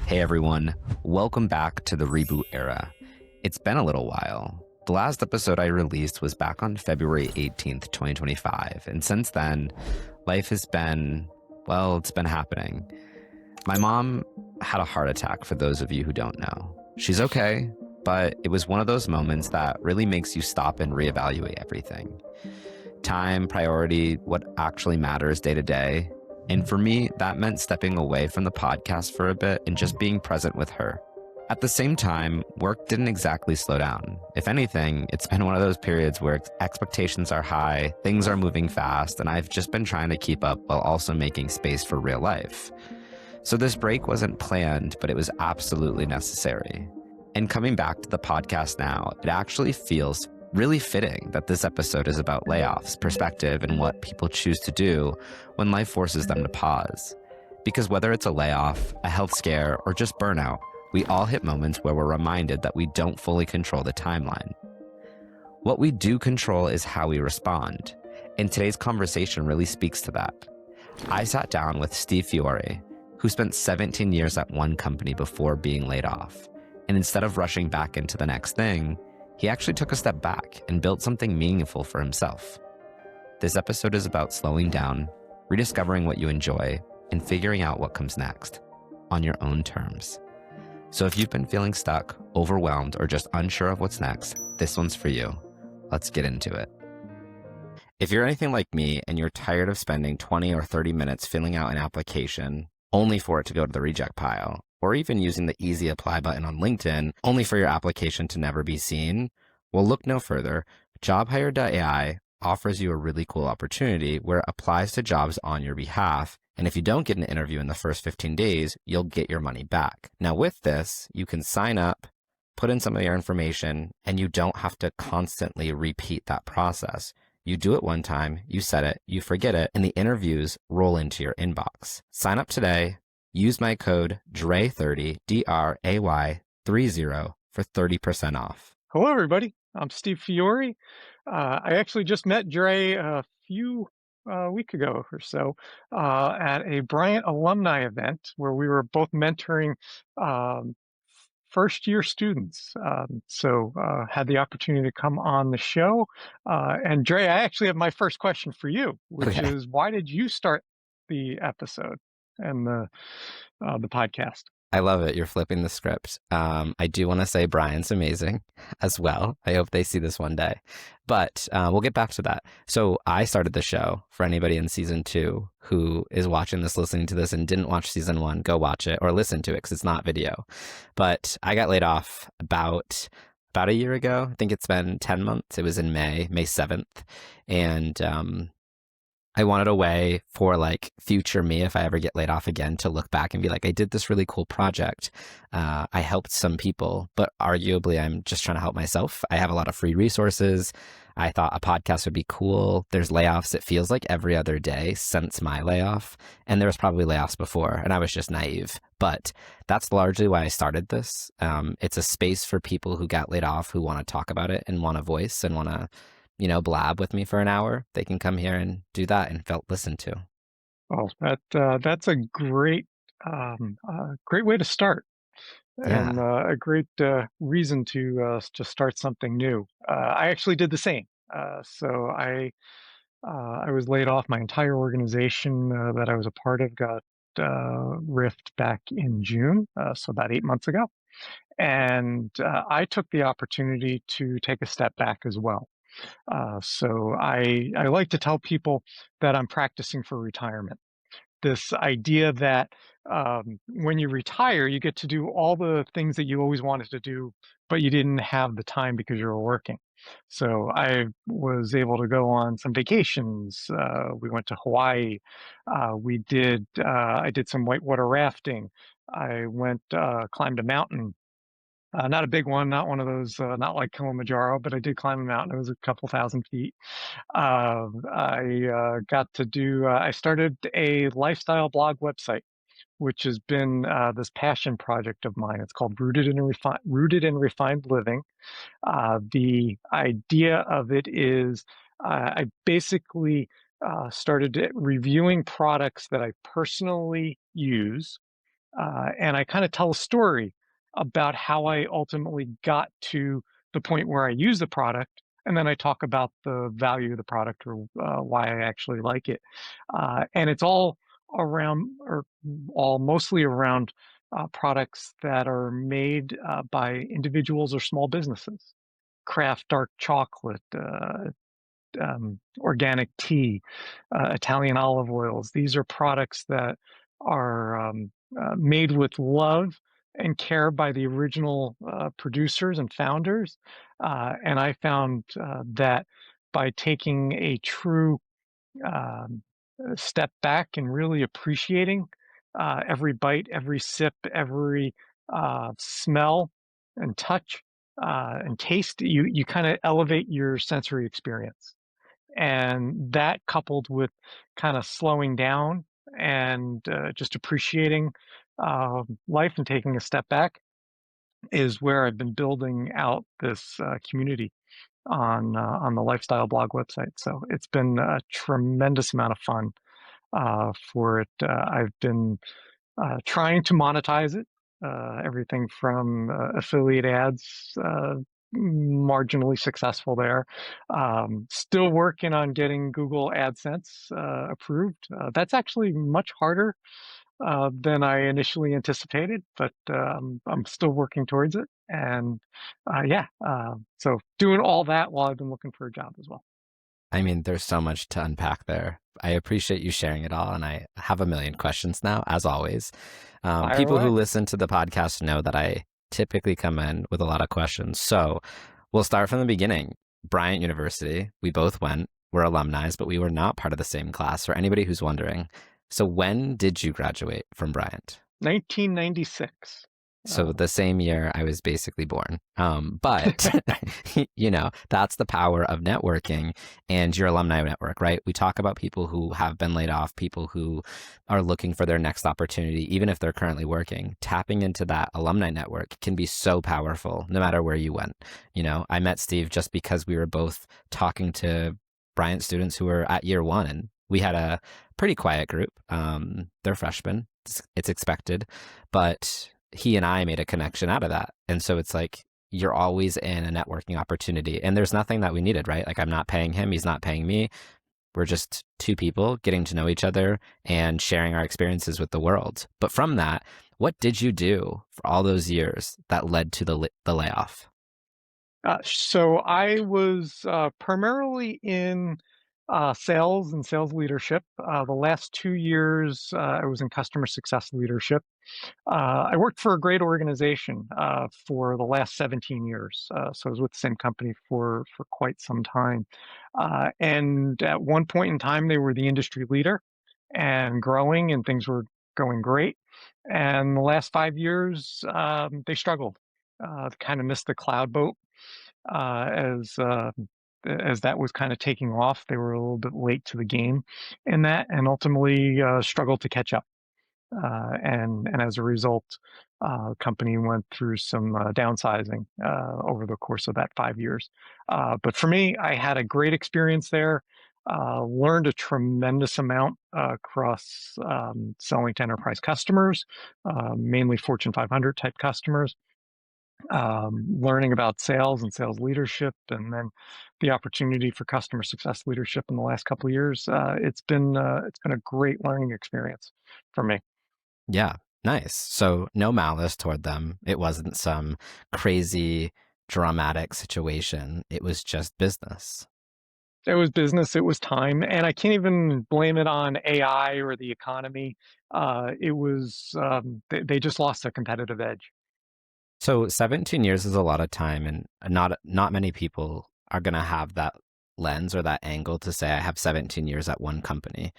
Hey everyone, welcome back to the reboot era. It's been a little while. The last episode I released was back on February 18th, 2025, and since then, life has been, well, it's been happening. My mom had a heart attack, for those of you who don't know. She's okay, but it was one of those moments that really makes you stop and reevaluate everything. Time, priority, what actually matters day to day. And for me, that meant stepping away from the podcast for a bit and just being present with her. At the same time, work didn't exactly slow down. If anything, it's been one of those periods where expectations are high, things are moving fast, and I've just been trying to keep up while also making space for real life. So this break wasn't planned, but it was absolutely necessary. And coming back to the podcast now, it actually feels really fitting that this episode is about layoffs, perspective, and what people choose to do when life forces them to pause. Because whether it's a layoff, a health scare, or just burnout, we all hit moments where we're reminded that we don't fully control the timeline. What we do control is how we respond, and today's conversation really speaks to that. I sat down with Steve Fiore, who spent 17 years at one company before being laid off, and instead of rushing back into the next thing, he actually took a step back and built something meaningful for himself. This episode is about slowing down, rediscovering what you enjoy, and figuring out what comes next on your own terms. So if you've been feeling stuck, overwhelmed, or just unsure of what's next, this one's for you. Let's get into it. If you're anything like me and you're tired of spending 20 or 30 minutes filling out an application only for it to go to the reject pile, or even using the easy apply button on LinkedIn only for your application to never be seen, well, look no further. JobHire.ai offers you a really cool opportunity where it applies to jobs on your behalf. And if you don't get an interview in the first 15 days, you'll get your money back. Now with this, you can sign up, put in some of your information, and you don't have to constantly repeat that process. You do it one time, you set it, you forget it, and the interviews roll into your inbox. Sign up today. Use my code DRAY30, DRAY30 for 30% off. Hello, everybody. I'm Steve Fiore. I actually just met Dre a few week ago or so at a Bryant alumni event where we were both mentoring first-year students. So had the opportunity to come on the show. And Dre, I actually have my first question for you, which Okay. is, why did you start the episode and the podcast? I love it. You're flipping the script. I do want to say Brian's amazing as well. I hope they see this one day. But we'll get back to that. So I started the show. For anybody in season 2 who is watching this, listening to this, and didn't watch season 1, go watch it or listen to it because it's not video. But I got laid off about a year ago. I think it's been 10 months. It was in May 7th. And I wanted a way for like future me, if I ever get laid off again, to look back and be like, I did this really cool project. I helped some people, but arguably I'm just trying to help myself. I have a lot of free resources. I thought a podcast would be cool. There's layoffs. It feels like every other day since my layoff. And there was probably layoffs before, and I was just naive. But that's largely why I started this. It's a space for people who got laid off, who want to talk about it and want a voice and want to blab with me for an hour. They can come here and do that and felt listened to. Well, that's a great way to start, and Yeah. a great reason to start something new. I actually did the same. So I was laid off. My entire organization that I was a part of got riffed back in June, so about 8 months ago, and I took the opportunity to take a step back as well. So I like to tell people that I'm practicing for retirement. This idea that when you retire, you get to do all the things that you always wanted to do, but you didn't have the time because you were working. So I was able to go on some vacations. We went to Hawaii. I did some whitewater rafting. I went climbed a mountain, not a big one, not one of those, not like Kilimanjaro, but I did climb a mountain. It was a couple thousand feet. I started a lifestyle blog website, which has been this passion project of mine. It's called Rooted in Refined Living. The idea of it is I basically started reviewing products that I personally use And I kind of tell a story about how I ultimately got to the point where I use the product, and then I talk about the value of the product or why I actually like it. And it's all around, or all mostly around products that are made by individuals or small businesses. Craft dark chocolate, organic tea, Italian olive oils. These are products that are made with love and care by the original producers and founders. And I found that by taking a true step back and really appreciating every bite, every sip, every smell and touch and taste, you kind of elevate your sensory experience. And that coupled with kind of slowing down and just appreciating life and taking a step back is where I've been building out this community on the lifestyle blog website. So it's been a tremendous amount of fun for it. I've been trying to monetize it, everything from affiliate ads, marginally successful there. Still working on getting Google AdSense approved. That's actually much harder than I initially anticipated, but I'm still working towards it. And yeah, so doing all that while I've been looking for a job as well. I mean, there's so much to unpack there. I appreciate you sharing it all, and I have a million questions now, as always. Fire People who away. listen to the podcast know that I typically come in with a lot of questions. So we'll start from the beginning. Bryant University, we both went, we're alumni, but we were not part of the same class, for anybody who's wondering. So when did you graduate from Bryant? 1996. So the same year I was basically born. But, that's the power of networking and your alumni network, right? We talk about people who have been laid off, people who are looking for their next opportunity, even if they're currently working. Tapping into that alumni network can be so powerful no matter where you went. I met Steve just because we were both talking to Bryant students who were at year one, and we had a pretty quiet group. They're freshmen. It's expected, but he and I made a connection out of that. And so it's like you're always in a networking opportunity. And there's nothing that we needed, right? Like I'm not paying him, he's not paying me. We're just two people getting to know each other and sharing our experiences with the world. But from that, what did you do for all those years that led to the layoff? So I was primarily in sales and sales leadership. The last 2 years, I was in customer success leadership. I worked for a great organization for the last 17 years. So I was with the same company for quite some time. And at one point in time, they were the industry leader and growing, and things were going great. And the last 5 years, they struggled. Kind of missed the cloud boat as that was kind of taking off. They were a little bit late to the game in that, and ultimately struggled to catch up. And as a result, the company went through some downsizing over the course of that 5 years. But for me, I had a great experience there. Learned a tremendous amount across selling to enterprise customers, mainly Fortune 500 type customers, learning about sales and sales leadership, and then the opportunity for customer success leadership in the last couple of years. It's been a great learning experience for me. Yeah, nice. So no malice toward them. It wasn't some crazy dramatic situation. It was just business. It was business, it was time, and I can't even blame it on AI or the economy. It was they just lost their competitive edge. So 17 years is a lot of time, and not many people are going to have that lens or that angle to say I have 17 years at one company.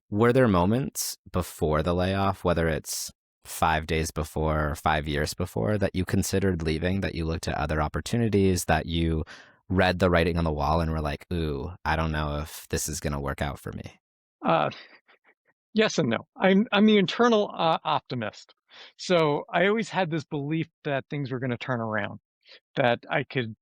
Were there moments before the layoff, whether it's 5 days before or 5 years before, that you considered leaving, that you looked at other opportunities, that you read the writing on the wall and were like, ooh, I don't know if this is going to work out for me? Uh, yes and no. I'm the internal optimist, so I always had this belief that things were going to turn around, that I could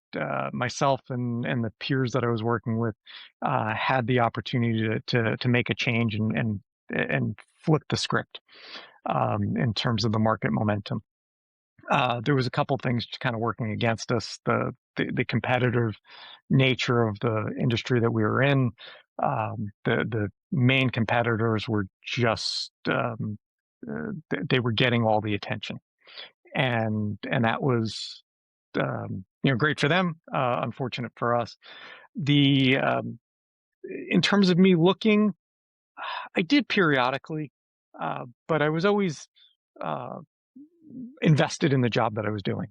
myself and the peers that I was working with had the opportunity to make a change and flip the script. in terms of the market momentum. There was a couple things kind of working against us. The competitive nature of the industry that we were in. The main competitors were just they were getting all the attention, and that was great for them, unfortunate for us. The In terms of me looking, I did periodically, but I was always uh, invested in the job that I was doing.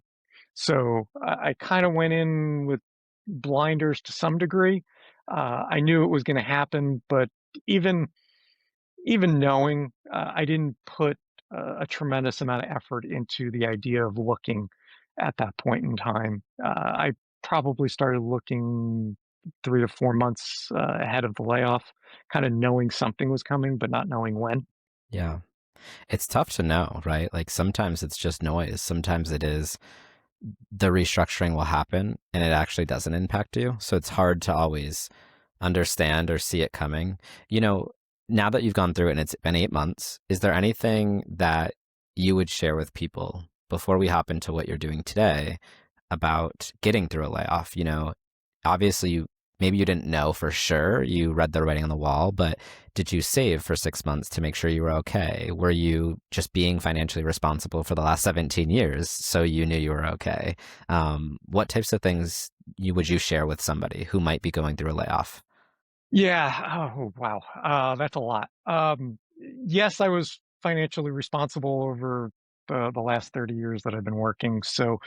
So I kind of went in with blinders to some degree. I knew it was going to happen, but even even knowing, I didn't put a tremendous amount of effort into the idea of looking at that point in time. I probably started looking 3 to 4 months ahead of the layoff, kind of knowing something was coming, but not knowing when. Yeah. It's tough to know, right? Like sometimes it's just noise. Sometimes it is the restructuring will happen and it actually doesn't impact you. So it's hard to always understand or see it coming. You know, now that you've gone through it and it's been 8 months, is there anything that you would share with people before we hop into what you're doing today about getting through a layoff? You know, obviously maybe you didn't know for sure, you read the writing on the wall, but did you save for 6 months to make sure you were okay? Were you just being financially responsible for the last 17 years so you knew you were okay? What types of things would you share with somebody who might be going through a layoff? Yeah. Oh, wow. That's a lot. Yes, I was financially responsible over the last 30 years that I've been working. So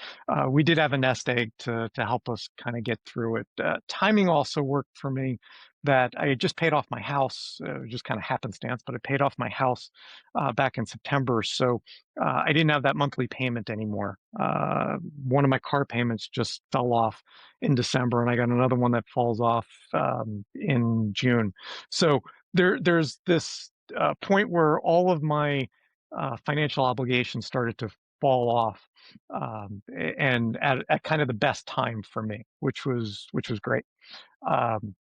we did have a nest egg to help us kind of get through it. Timing also worked for me that I had just paid off my house, just kind of happenstance, but I paid off my house back in September. So I didn't have that monthly payment anymore. One of my car payments just fell off in December, and I got another one that falls off in June. So there's this point where all of my financial obligations started to fall off, and at kind of the best time for me, which was great. Um,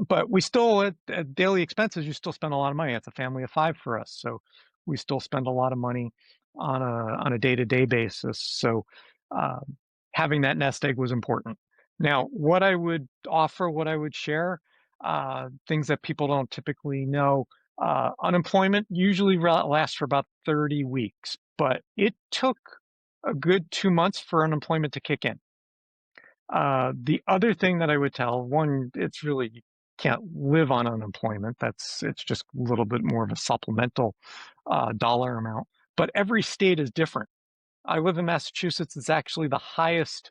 but we still at daily expenses, you still spend a lot of money. It's a family of five for us, so we still spend a lot of money on a day-to-day basis. So um, having that nest egg was important. Now, what I would offer, what I would share, things that people don't typically know. Unemployment usually lasts for about 30 weeks, but it took a good 2 months for unemployment to kick in. The other thing that I would tell, one, it's really, you can't live on unemployment. It's just a little bit more of a supplemental dollar amount. But every state is different. I live in Massachusetts. It's actually the highest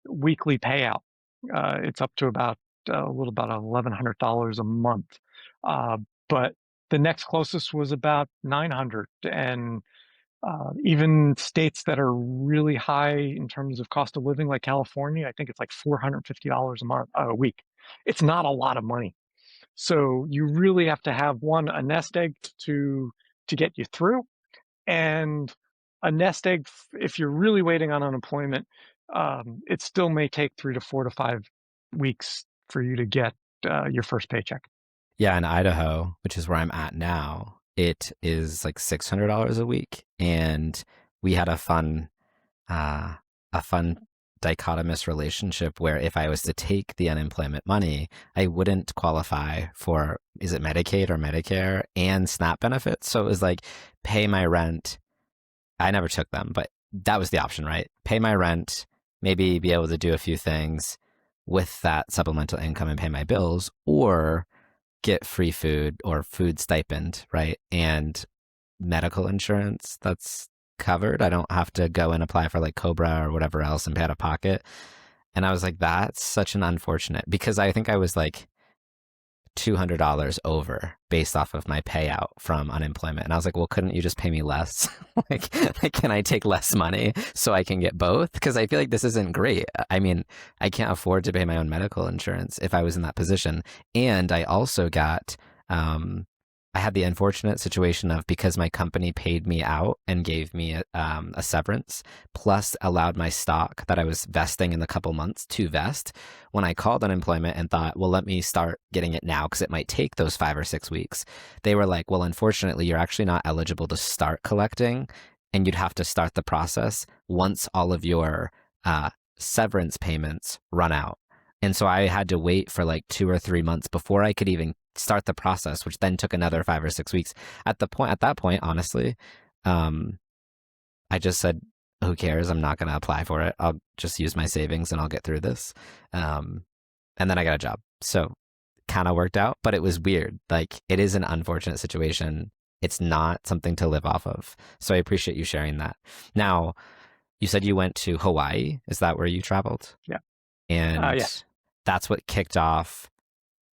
weekly payout. It's up to about a little about $1,100 a month. Uh, but the next closest was about 900, and even states that are really high in terms of cost of living, like California, I think it's like $450 a month, a week. It's not a lot of money. So you really have to have one, a nest egg to get you through, and a nest egg if you're really waiting on unemployment. It still may take 3 to 4 to 5 weeks for you to get your first paycheck. Yeah, in Idaho, which is where I'm at now, it is like $600 a week. And we had uh, a fun dichotomous relationship where if I was to take the unemployment money, I wouldn't qualify for, is it Medicaid or Medicare and SNAP benefits? So it was like pay my rent. I never took them, but that was the option, right? Pay my rent, maybe be able to do a few things with that supplemental income and pay my bills, or get free food or food stipend, right? And medical insurance that's covered. I don't have to go and apply for like Cobra or whatever else and pay out of pocket. And I was like, that's such an unfortunate, because I think I was like $200 over based off of my payout from unemployment. And I was like, well, couldn't you just pay me less? like, can I take less money so I can get both? Because I feel like this isn't great. I mean, I can't afford to pay my own medical insurance if I was in that position. And I also got I had the unfortunate situation of, because my company paid me out and gave me a severance, plus allowed my stock that I was vesting in the couple months to vest. When I called unemployment and thought, well, let me start getting it now because it might take those 5 or 6 weeks, they were like, well, unfortunately, you're actually not eligible to start collecting, and you'd have to start the process once all of your uh, severance payments run out. And so I had to wait for like 2 or 3 months before I could even start the process, which then took another 5 or 6 weeks. At that point, honestly, um, I just said, "Who cares? I'm not going to apply for it. I'll just use my savings and I'll get through this." Um, and then I got a job, so kind of worked out. But it was weird. Like, it is an unfortunate situation. It's not something to live off of. So I appreciate you sharing that. Now, you said you went to Hawaii. Is that where you traveled? Yeah. And Yes. that's what kicked off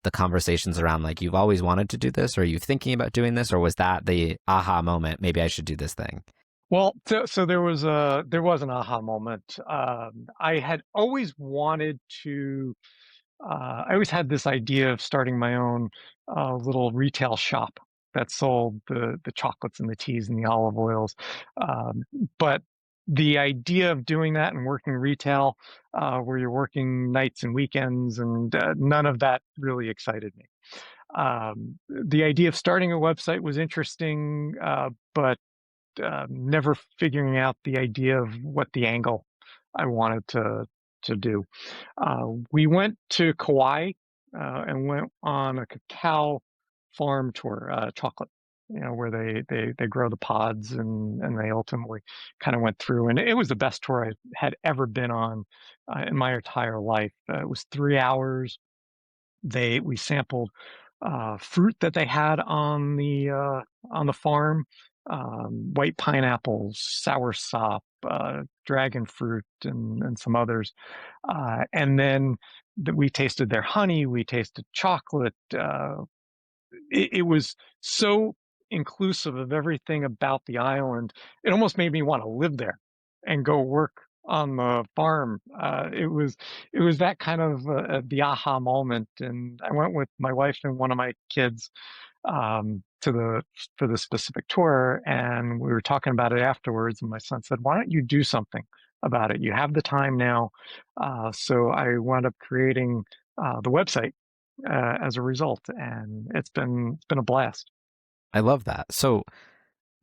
the conversations around, like, you've always wanted to do this, or are you thinking about doing this, or was that the aha moment? Maybe I should do this thing. Well, so there was an aha moment. I had always wanted to. I always had this idea of starting my own little retail shop that sold the chocolates and the teas and the olive oils. Um, but the idea of doing that and working retail, where you're working nights and weekends, and none of that really excited me. The idea of starting a website was interesting, but never figuring out the idea of what the angle I wanted to do. We went to Kauai and went on a cacao farm tour, chocolate, where they grow the pods, and they ultimately kind of went through. And it was the best tour I had ever been on in my entire life. It was 3 hours. We sampled fruit that they had on the farm, white pineapples, sour sop, dragon fruit, and some others. And then we tasted their honey, we tasted chocolate. It was so inclusive of everything about the island. It almost made me want to live there and go work on the farm. It was that kind of the aha moment. And I went with my wife and one of my kids to the for the specific tour, and we were talking about it afterwards. And my son said, "Why don't you do something about it? You have the time now." So I wound up creating the website as a result, and it's been a blast. I love that. So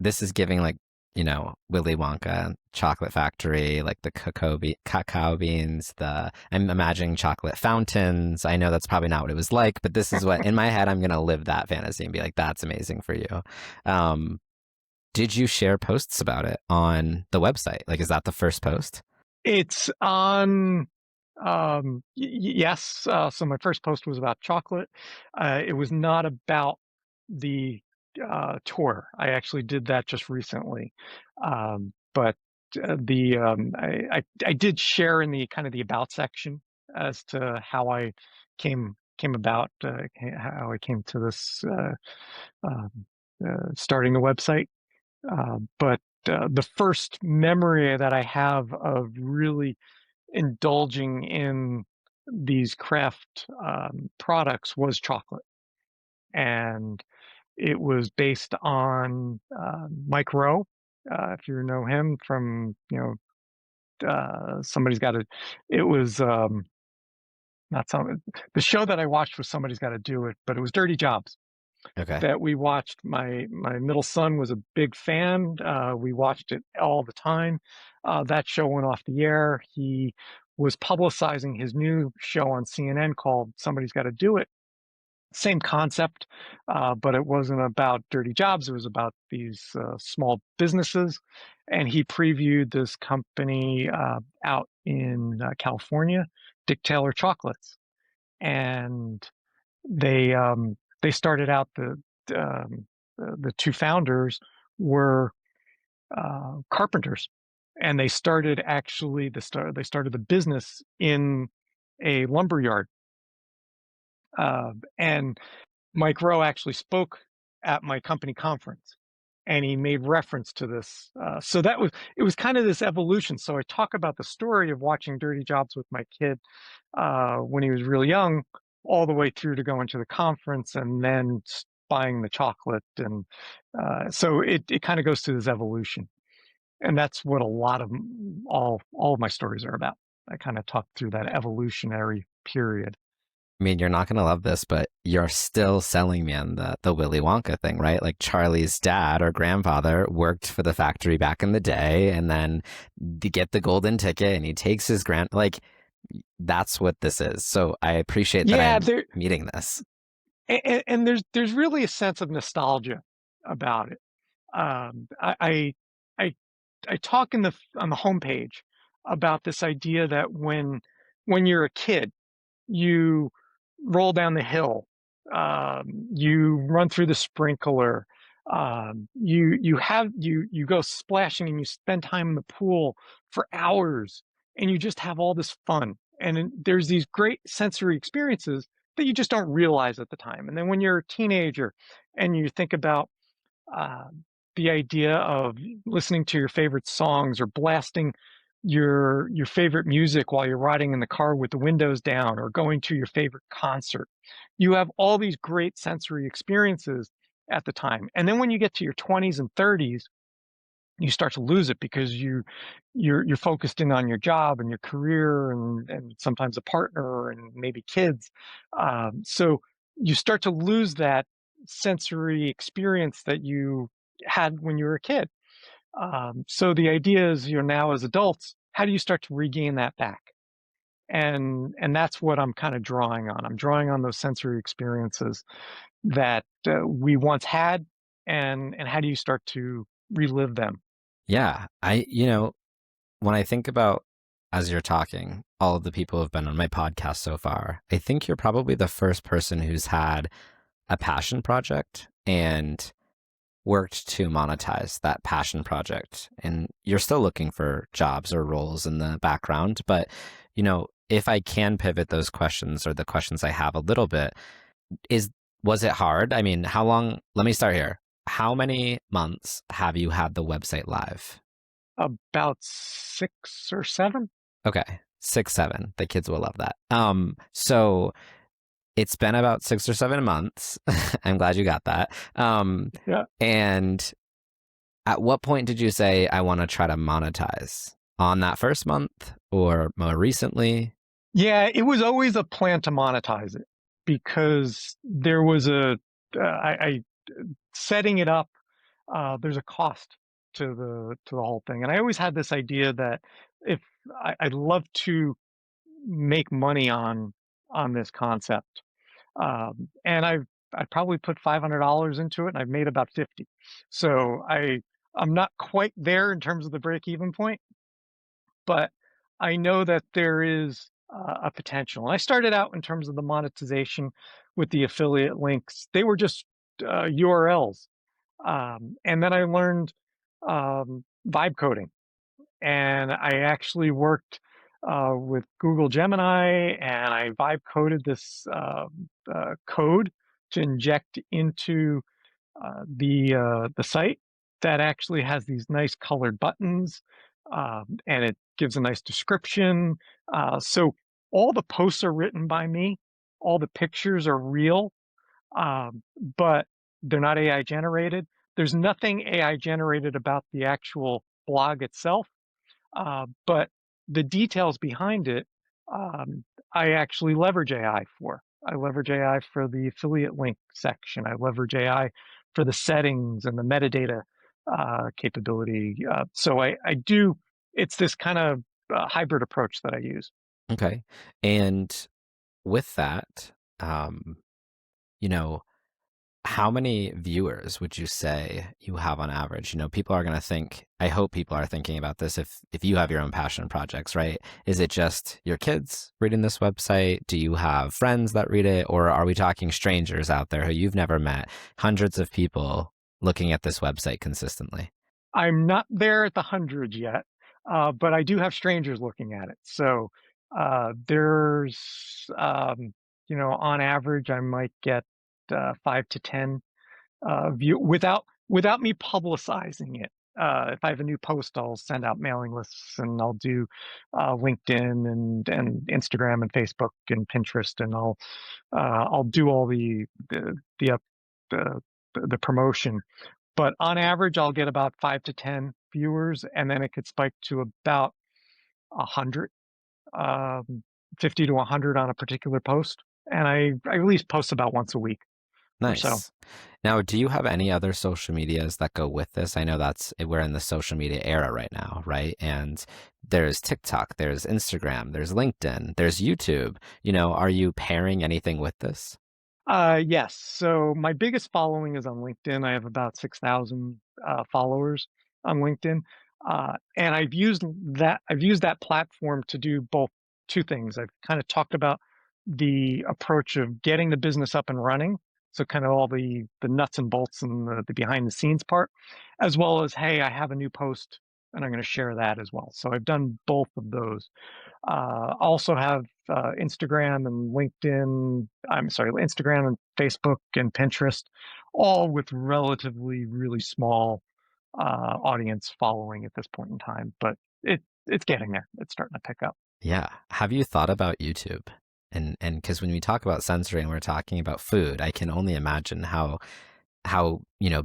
this is giving, like, Willy Wonka chocolate factory, like the cacao beans, I'm imagining chocolate fountains. I know that's probably not what it was like, but this is what, in my head, I'm going to live that fantasy and be like, that's amazing for you. Um, did you share posts about it on the website? Like, is that the first post? It's on. Yes. So my first post was about chocolate. It was not about the tour. I actually did that just recently. But the I did share in the kind of the about section as to how I came about, how I came to this um, starting the website. But the first memory that I have of really indulging in these craft products was chocolate. And it was based on Mike Rowe. If you know him from, Somebody's Got to, it was not some, the show that I watched was Somebody's Got to Do It, but it was Dirty Jobs Okay. that we watched. My middle son was a big fan. We watched it all the time. That show went off the air. He was publicizing his new show on CNN called Somebody's Got to Do It. Same concept, but it wasn't about dirty jobs. It was about these small businesses. And he previewed this company out in California, Dick Taylor Chocolates. And they started out the two founders were carpenters, and they started the business in a lumber yard. And Mike Rowe actually spoke at my company conference, and he made reference to this. So it was kind of this evolution. So I talk about the story of watching Dirty Jobs with my kid when he was really young, all the way through to going to the conference, and then buying the chocolate, and so it kind of goes through this evolution, and that's what a lot of all of my stories are about. I kind of talk through that evolutionary period. I mean, you're not going to love this, but you're still selling me on the Willy Wonka thing, right? Like Charlie's dad or grandfather worked for the factory back in the day, and then to get the golden ticket, and he takes his like that's what this is. So I appreciate that Yeah, I'm there meeting this. and there's really a sense of nostalgia about it. Um, I I I, I talk in the on the homepage about this idea that when you're a kid, you roll down the hill, you run through the sprinkler, you go splashing and you spend time in the pool for hours, and you just have all this fun. And there's these great sensory experiences that you just don't realize at the time. And then when you're a teenager and you think about uh, the idea of listening to your favorite songs or blasting your favorite music while you're riding in the car with the windows down or going to your favorite concert. You have all these great sensory experiences at the time. And then when you get to your 20s and 30s, you start to lose it because you're focused in on your job and your career and sometimes a partner and maybe kids. So you start to lose that sensory experience that you had when you were a kid. So the idea is, now as adults, how do you start to regain that back? And that's what I'm kind of drawing on. I'm drawing on those sensory experiences that we once had, and how do you start to relive them? Yeah, when I think about as you're talking, all of the people who've been on my podcast so far, I think you're probably the first person who's had a passion project and worked to monetize that passion project. And you're still looking for jobs or roles in the background. But, if I can pivot those questions or the questions I have a little bit, is was it hard? I mean, how long? Let me start here. How many months have you had the website live? About 6 or 7. Okay, 6, 7. The kids will love that. So it's been about 6 or 7 months. I'm glad you got that. Yeah. And at what point did you say, I want to try to monetize? On that first month or more recently? Yeah, it was always a plan to monetize it because there was I setting it up, there's a cost to the whole thing. And I always had this idea that if I'd love to make money on this concept. And I probably put $500 into it and I've made about 50. So I'm not quite there in terms of the break even point, but I know that there is a potential. And I started out in terms of the monetization with the affiliate links. They were just URLs. And then I learned vibe coding, and I actually worked with Google Gemini, and I vibe coded this code to inject into the site that actually has these nice colored buttons, and it gives a nice description. So all the posts are written by me, all the pictures are real, but they're not AI generated. There's nothing AI generated about the actual blog itself, but the details behind it, I actually leverage AI for. I leverage AI for the affiliate link section. I leverage AI for the settings and the metadata capability. So I do, it's this kind of hybrid approach that I use. Okay. And with that, um, you know, how many viewers would you say you have on average? People are going to think, I hope people are thinking about this if you have your own passion projects, right? Is it just your kids reading this website? Do you have friends that read it? Or are we talking strangers out there who you've never met? Hundreds of people looking at this website consistently. I'm not there at the hundreds yet, but I do have strangers looking at it. So there's, on average, I might get 5 to 10 view without me publicizing it. If I have a new post, I'll send out mailing lists, and I'll do LinkedIn and Instagram and Facebook and Pinterest, and I'll do all the the promotion. But on average, I'll get about 5 to 10 viewers, and then it could spike to about 100, 50 to 100 on a particular post. And I at least post about once a week or so. Nice. Now, do you have any other social medias that go with this? I know we're in the social media era right now, right? And there's TikTok, there's Instagram, there's LinkedIn, there's YouTube. Are you pairing anything with this? Yes. So my biggest following is on LinkedIn. I have about 6,000 followers on LinkedIn, and I've used that platform to do both two things. I've kind of talked about the approach of getting the business up and running, so kind of all the nuts and bolts and the behind the scenes part, as well as, hey, I have a new post and I'm going to share that as well. So I've done both of those. Also have Instagram and LinkedIn. I'm sorry, Instagram and Facebook and Pinterest, all with relatively really small audience following at this point in time. But it's getting there. It's starting to pick up. Yeah. Have you thought about YouTube? And because when we talk about censoring, we're talking about food. I can only imagine how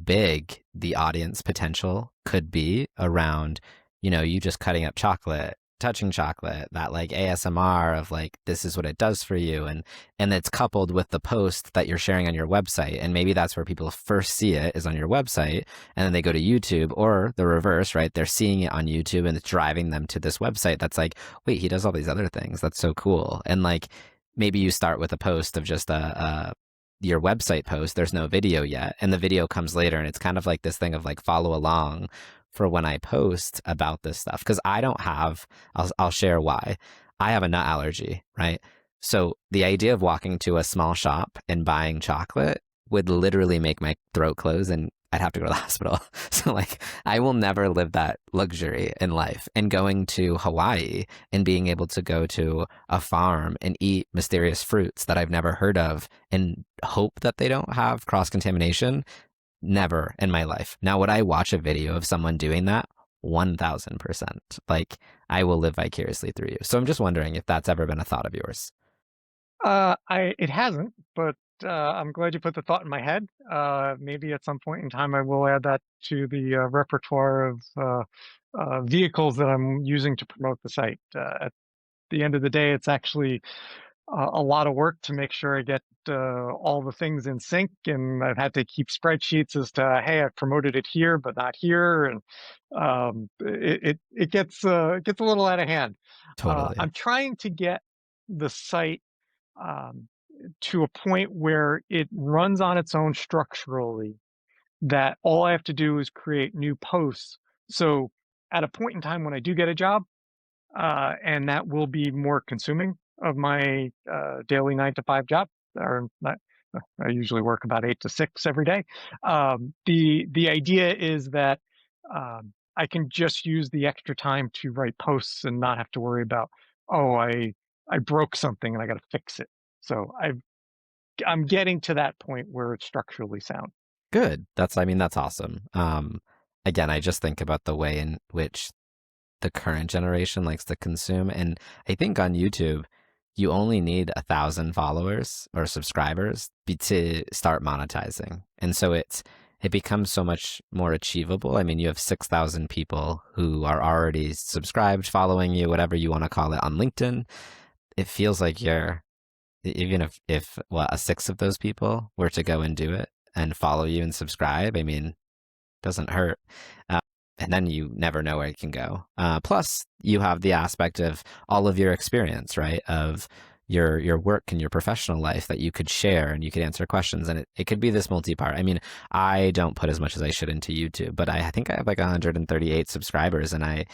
big the audience potential could be around you just cutting up chocolate, touching chocolate, that like ASMR of like this is what it does for you, and it's coupled with the post that you're sharing on your website, and maybe that's where people first see it is on your website, and then they go to YouTube, or the reverse, right? They're seeing it on YouTube and it's driving them to this website that's like, wait, he does all these other things, that's so cool. And like maybe you start with a post of just a your website post, there's no video yet, and the video comes later, and it's kind of like this thing of like follow along for when I post about this stuff. Because I don't have, I'll share why. I have a nut allergy, right? So the idea of walking to a small shop and buying chocolate would literally make my throat close and I'd have to go to the hospital. So like I will never live that luxury in life. And going to Hawaii and being able to go to a farm and eat mysterious fruits that I've never heard of and hope that they don't have cross-contamination, never in my life. Now, would I watch a video of someone doing that? 1000%. Like I will live vicariously through you. So I'm just wondering if that's ever been a thought of yours. It hasn't, but I'm glad you put the thought in my head. Maybe at some point in time, I will add that to the repertoire of vehicles that I'm using to promote the site. At the end of the day, it's actually a lot of work to make sure I get all the things in sync, and I've had to keep spreadsheets as to, hey, I've promoted it here, but not here, and it gets a little out of hand. Totally. I'm trying to get the site um, to a point where it runs on its own structurally, that all I have to do is create new posts. So at a point in time when I do get a job, and that will be more consuming of my daily 9 to 5 job, or not, I usually work about 8 to 6 every day. The idea is that I can just use the extra time to write posts and not have to worry about, oh, I broke something and I got to fix it. So I'm getting to that point where it's structurally sound. Good. I mean, that's awesome. Again, I just think about the way in which the current generation likes to consume. And I think on YouTube, you only need 1,000 followers or subscribers to start monetizing. And so it becomes so much more achievable. I mean, you have 6,000 people who are already subscribed, following you, whatever you want to call it, on LinkedIn. It feels like even if a sixth of those people were to go and do it and follow you and subscribe, I mean, doesn't hurt. And then you never know where it can go. Plus, you have the aspect of all of your experience, right? Of your work and your professional life that you could share, and you could answer questions. And it could be this multi-part. I mean, I don't put as much as I should into YouTube, but I think I have like 138 subscribers, and I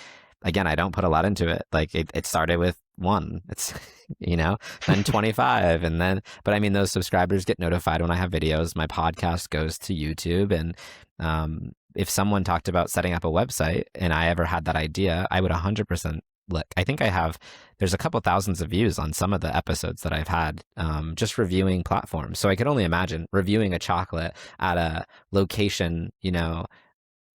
don't put a lot into it. Like it started with one, it's, then 25. But I mean, those subscribers get notified when I have videos. My podcast goes to YouTube. And if someone talked about setting up a website and I ever had that idea, I would 100% look. I think there's a couple thousands of views on some of the episodes that I've had, just reviewing platforms. So I could only imagine reviewing a chocolate at a location,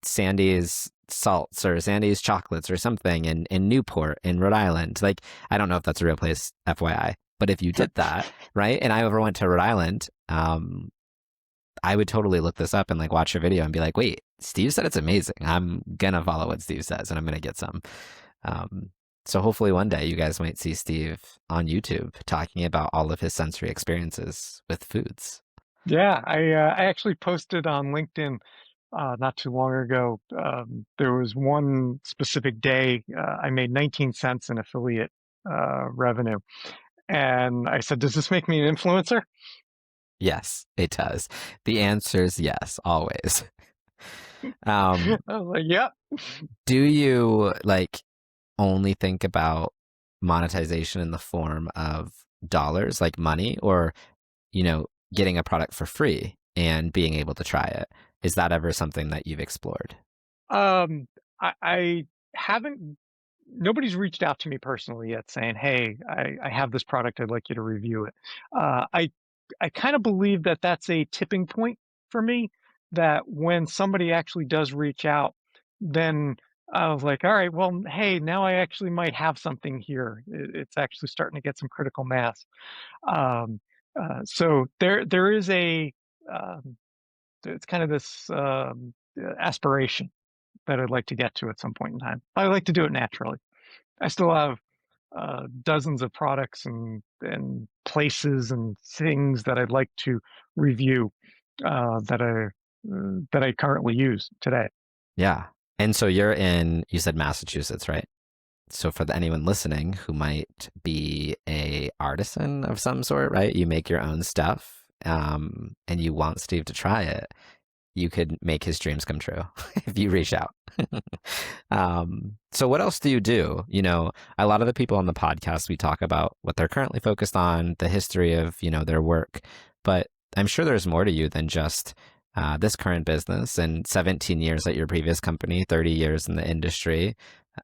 Sandy's salts or Sandy's chocolates or something in Newport in Rhode Island. Like, I don't know if that's a real place, FYI, but if you did that, right? And I ever went to Rhode Island, I would totally look this up and like watch your video and be like, wait, Steve said it's amazing. I'm gonna follow what Steve says and I'm gonna get some. Um, so hopefully one day you guys might see Steve on YouTube talking about all of his sensory experiences with foods. Yeah, I actually posted on LinkedIn not too long ago. There was one specific day I made 19 cents in affiliate revenue, and I said, "Does this make me an influencer?" Yes, it does. The answer is yes, always. I Um, was like, "Yep." do you like only think about monetization in the form of dollars, like money, or, getting a product for free and being able to try it? Is that ever something that you've explored? Um, I haven't. Nobody's reached out to me personally yet saying, "Hey, I have this product. I'd like you to review it." I kind of believe that that's a tipping point for me. That when somebody actually does reach out, then I was like, "All right, well, hey, now I actually might have something here. It's actually starting to get some critical mass." Um, so there is a it's kind of this aspiration that I'd like to get to at some point in time. I like to do it naturally. I still have dozens of products and places and things that I'd like to review that I currently use today. Yeah. And so you said Massachusetts, right? So for anyone listening who might be a artisan of some sort, right? You make your own stuff, and you want Steve to try it, you could make his dreams come true if you reach out. So what else do you do? A lot of the people on the podcast, we talk about what they're currently focused on, the history of, their work, but I'm sure there's more to you than just this current business and 17 years at your previous company, 30 years in the industry.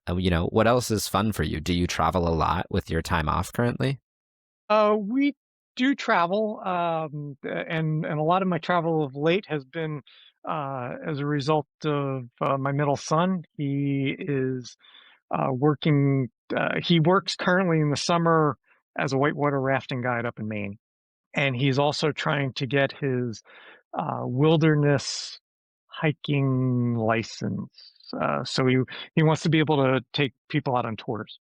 What else is fun for you? Do you travel a lot with your time off currently? We do travel, and a lot of my travel of late has been as a result of my middle son. He is working. He works currently in the summer as a whitewater rafting guide up in Maine, and he's also trying to get his wilderness hiking license. So he wants to be able to take people out on tours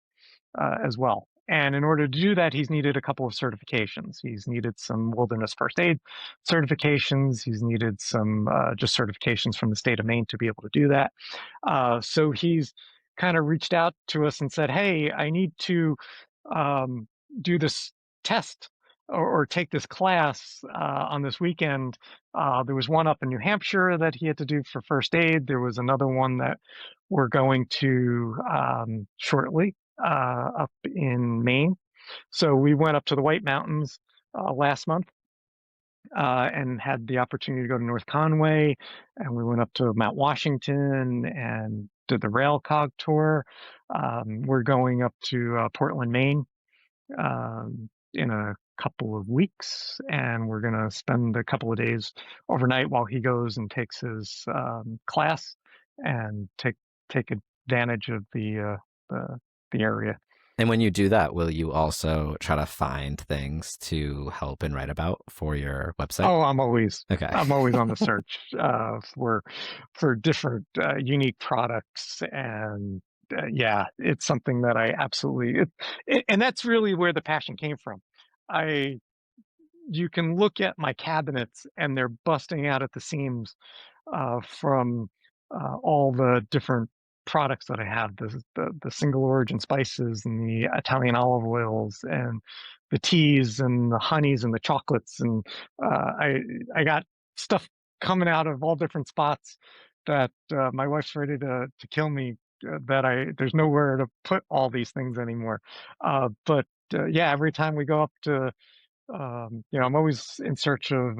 as well. And in order to do that, he's needed a couple of certifications. He's needed some wilderness first aid certifications. He's needed some just certifications from the state of Maine to be able to do that. So he's kind of reached out to us and said, "Hey, I need to um, do this test or take this class on this weekend." There was one up in New Hampshire that he had to do for first aid. There was another one that we're going to shortly up in Maine. So we went up to the White Mountains last month and had the opportunity to go to North Conway, and we went up to Mount Washington and did the rail cog tour. We're going up to Portland, Maine, in a couple of weeks, and we're going to spend a couple of days overnight while he goes and takes his class and take advantage of the area. And when you do that, will you also try to find things to help and write about for your website? Oh, Okay. I'm always on the search for different unique products, and yeah, it's something that I absolutely and that's really where the passion came from. I You can look at my cabinets and they're busting out at the seams from all the different products that I have, the single origin spices and the Italian olive oils and the teas and the honeys and the chocolates, and I got stuff coming out of all different spots that my wife's ready to kill me. That I There's nowhere to put all these things anymore. But yeah, every time we go up to I'm always in search of,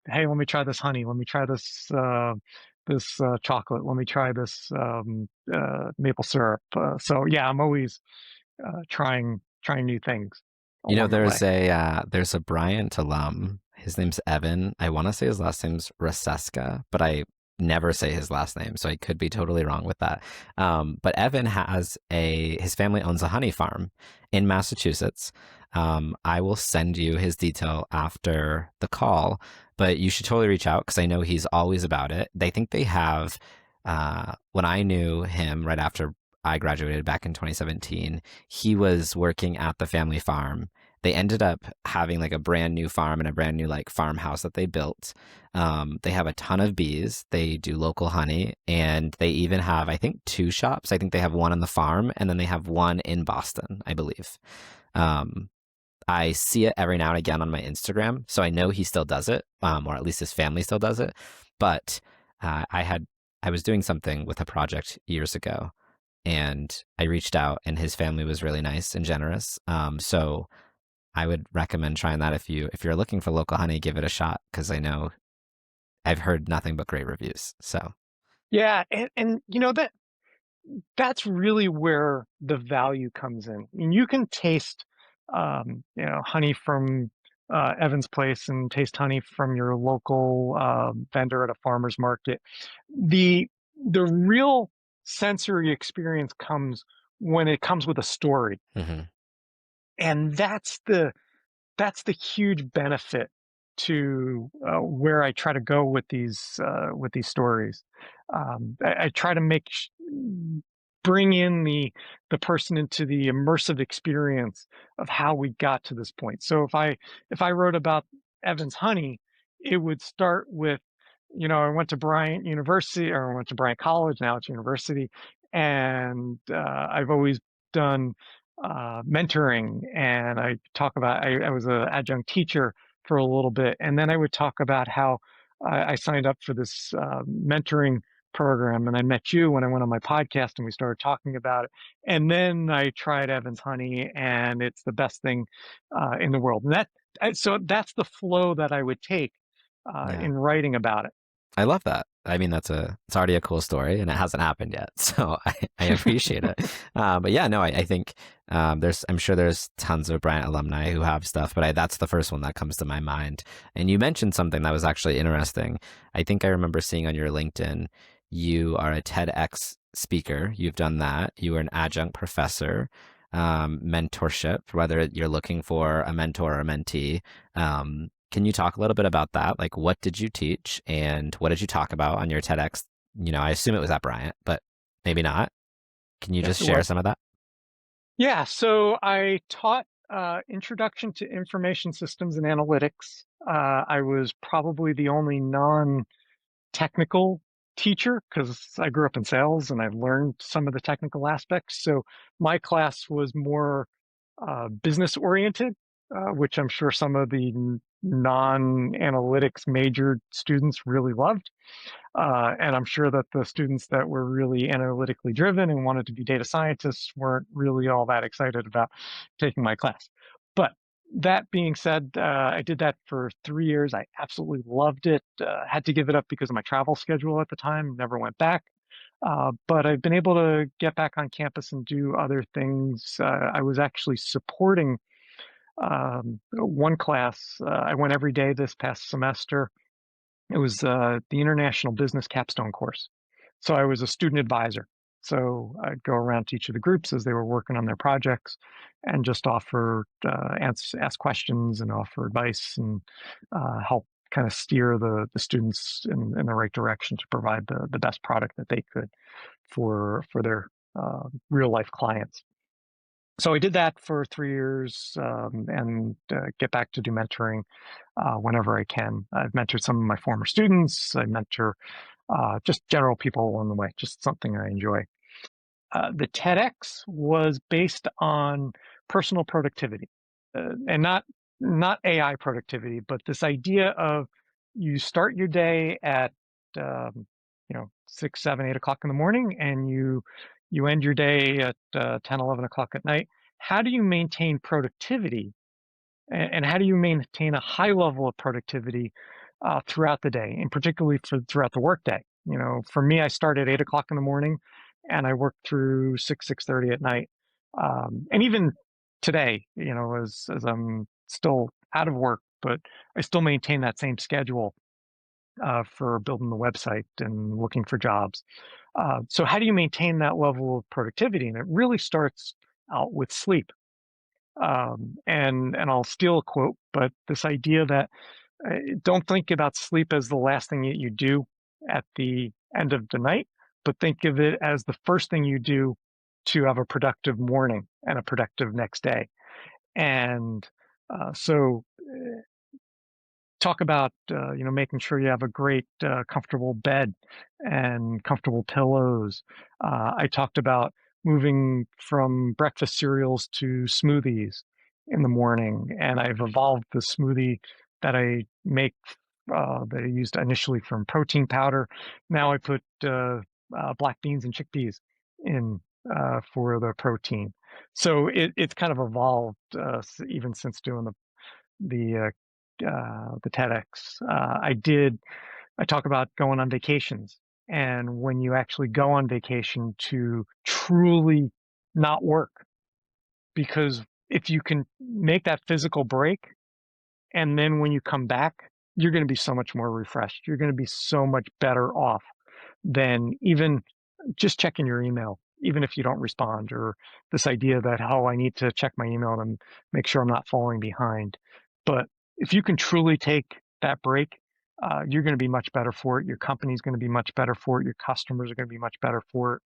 hey, let me try this honey. Let me try this chocolate. Let me try this maple syrup. So yeah, I'm always trying new things along the way. There's a Bryant alum. His name's Evan. I want to say his last name's Raseska, but never say his last name, so I could be totally wrong with that. But Evan has his family owns a honey farm in Massachusetts. I will send you his detail after the call, but you should totally reach out because I know he's always about it. They think they have, when I knew him right after I graduated back in 2017, he was working at the family farm. They ended up having like a brand new farm and a brand new like farmhouse that they built. They have a ton of bees. They do local honey, and they even have, I think, two shops. I think they have one on the farm, and then they have one in Boston, I believe. Um, I see it every now and again on my Instagram, so I know he still does it, or at least his family still does it. But I was doing something with a project years ago, and I reached out, and his family was really nice and generous. So I would recommend trying that if you're looking for local honey, give it a shot because I know I've heard nothing but great reviews. So Yeah, and that's really where the value comes in. I mean, you can taste, honey from Evan's place and taste honey from your local vendor at a farmer's market. The the real sensory experience comes when it comes with a story, hmm and that's the huge benefit to where I try to go with these stories. I try to bring in the person into the immersive experience of how we got to this point. So if I wrote about Evans Honey, it would start with, I went to Bryant University, or I went to Bryant College. Now it's university, and I've always done mentoring, and I talk about I was an adjunct teacher for a little bit, and then I would talk about how I signed up for this mentoring program, and I met you when I went on my podcast, and we started talking about it, and then I tried Evans Honey, and it's the best thing in the world. And so that's the flow that I would take yeah, in writing about I love that. I mean, it's already a cool story, and it hasn't happened yet, so I appreciate it. But yeah, no, I think I'm sure there's tons of Bryant alumni who have stuff, but that's the first one that comes to my mind. And you mentioned something that was actually interesting. I think I remember seeing on your LinkedIn, you are a TEDx speaker. You've done that. You were an adjunct professor. Mentorship, whether you're looking for a mentor or a mentee. Can you talk a little bit about that? Like, what did you teach and what did you talk about on your TEDx? I assume it was at Bryant, but maybe not. Can you Yes, just it share was. some of that? Yeah, so I taught Introduction to Information Systems and Analytics. I was probably the only non-technical teacher because I grew up in sales and I've learned some of the technical aspects. So my class was more business oriented, which I'm sure some of the non-analytics majored students really loved. And I'm sure that the students that were really analytically driven and wanted to be data scientists weren't really all that excited about taking my class. But that being said, I did that for 3 years. I absolutely loved it. Had to give it up because of my travel schedule at the time. Never went back. But I've been able to get back on campus and do other things. I was actually supporting one class. I went every day this past semester. It was the International Business Capstone course. So I was a student advisor. So I'd go around to each of the groups as they were working on their projects and just offer, ask questions and offer advice and help kind of steer the students in the right direction to provide the best product that they could for their real life clients. So I did that for 3 years and get back to do mentoring whenever I can. I've mentored some of my former students. I mentor just general people along the way, just something I enjoy. The TEDx was based on personal productivity, and not AI productivity, but this idea of you start your day at 6, 7, 8 o'clock in the morning, and you end your day at 10, 11 o'clock at night. How do you maintain productivity and how do you maintain a high level of productivity throughout the day, and particularly throughout the workday? For me, I start at 8 o'clock in the morning, and I work through 6:30 at night. And even today, as I'm still out of work, but I still maintain that same schedule. for building the website and looking for jobs. So how do you maintain that level of productivity? And it really starts out with sleep. And I'll steal a quote, but this idea that don't think about sleep as the last thing that you do at the end of the night, but think of it as the first thing you do to have a productive morning and a productive next day. And so talk about making sure you have a great comfortable bed and comfortable pillows. I talked about moving from breakfast cereals to smoothies in the morning, and I've evolved the smoothie that I make that I used initially from protein powder. Now I put black beans and chickpeas in for the protein. So it's kind of evolved even since doing the the TEDx. I talk about going on vacations, and when you actually go on vacation to truly not work, because if you can make that physical break, and then when you come back, you're going to be so much more refreshed. You're going to be so much better off than even just checking your email, even if you don't respond, or this idea that, oh, I need to check my email and make sure I'm not falling behind. But if you can truly take that break, you're going to be much better for it. Your company's going to be much better for it. Your customers are going to be much better for it.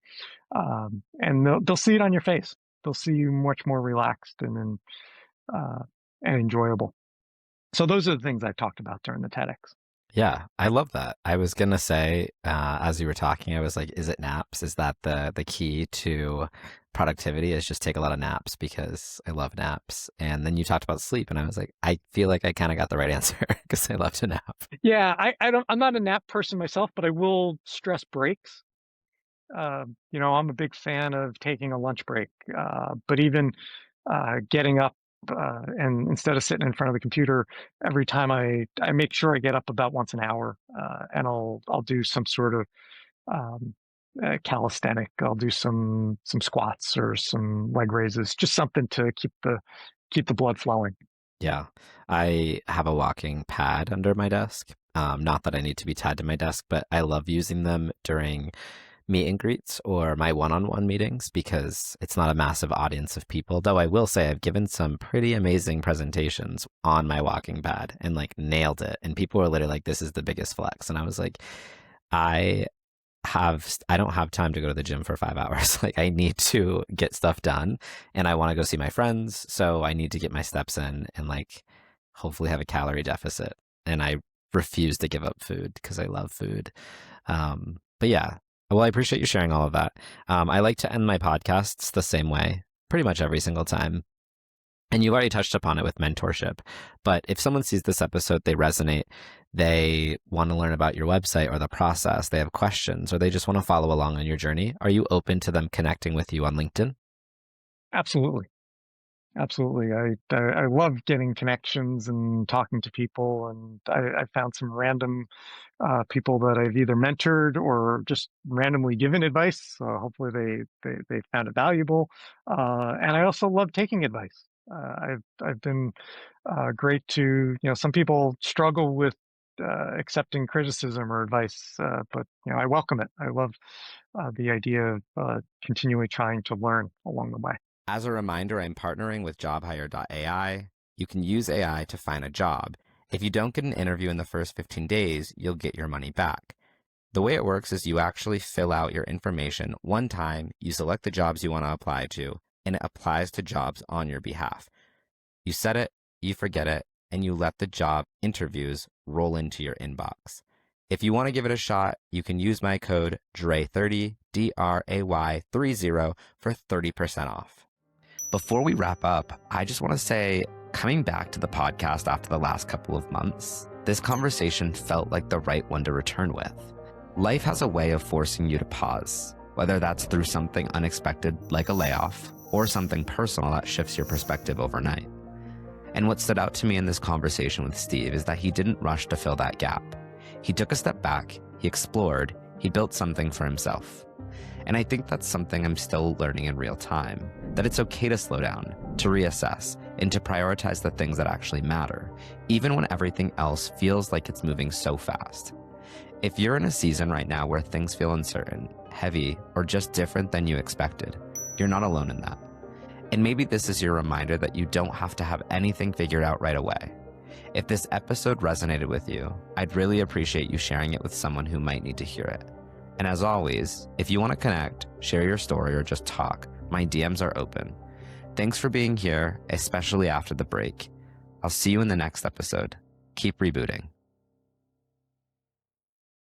And they'll see it on your face. They'll see you much more relaxed uh, and enjoyable. So those are the things I talked about during the TEDx. Yeah, I love that. I was gonna say, as you were talking, I was like, is it naps? Is that the key to productivity is just take a lot of naps because I love naps. And then you talked about sleep and I was like, I feel like I kind of got the right answer because I love to nap. Yeah, I'm not a nap person myself, but I will stress breaks. I'm a big fan of taking a lunch break, but even getting up and instead of sitting in front of the computer every time I make sure I get up about once an hour, and I'll do some sort of um, calisthenic. I'll do some squats or some leg raises, just something to keep the blood flowing. Yeah, I have a walking pad under my desk. Not that I need to be tied to my desk, but I love using them during meet and greets or my one-on-one meetings because it's not a massive audience of people. Though I will say I've given some pretty amazing presentations on my walking pad and like nailed it. And people were literally like, this is the biggest flex. And I was like, I I don't have time to go to the gym for 5 hours. Like I need to get stuff done and I want to go see my friends. So I need to get my steps in and like hopefully have a calorie deficit. And I refuse to give up food because I love food. But yeah, well, I appreciate you sharing all of that. I like to end my podcasts the same way pretty much every single time. And you've already touched upon it with mentorship. But if someone sees this episode, they resonate, they want to learn about your website or the process, they have questions, or they just want to follow along on your journey, are you open to them connecting with you on LinkedIn? Absolutely. Absolutely. I love getting connections and talking to people, and I found some random people that I've either mentored or just randomly given advice. So hopefully they found it valuable. And I also love taking advice. I've been great to, some people struggle with accepting criticism or advice, but I welcome it. I love the idea of continually trying to learn along the way. As a reminder, I'm partnering with jobhire.ai. You can use AI to find a job. If you don't get an interview in the first 15 days, you'll get your money back. The way it works is you actually fill out your information one time, you select the jobs you want to apply to, and it applies to jobs on your behalf. You set it, you forget it, and you let the job interviews roll into your inbox. If you want to give it a shot, you can use my code DRAY30, DRAY30 for 30% off. Before we wrap up, I just want to say, coming back to the podcast after the last couple of months, this conversation felt like the right one to return with. Life has a way of forcing you to pause, whether that's through something unexpected like a layoff or something personal that shifts your perspective overnight. And what stood out to me in this conversation with Steve is that he didn't rush to fill that gap. He took a step back, he explored, he built something for himself. And I think that's something I'm still learning in real time, that it's okay to slow down, to reassess, and to prioritize the things that actually matter, even when everything else feels like it's moving so fast. If you're in a season right now where things feel uncertain, heavy, or just different than you expected, you're not alone in that. And maybe this is your reminder that you don't have to have anything figured out right away. If this episode resonated with you, I'd really appreciate you sharing it with someone who might need to hear it. And as always, if you want to connect, share your story, or just talk, my DMs are open. Thanks for being here, especially after the break. I'll see you in the next episode. Keep rebooting.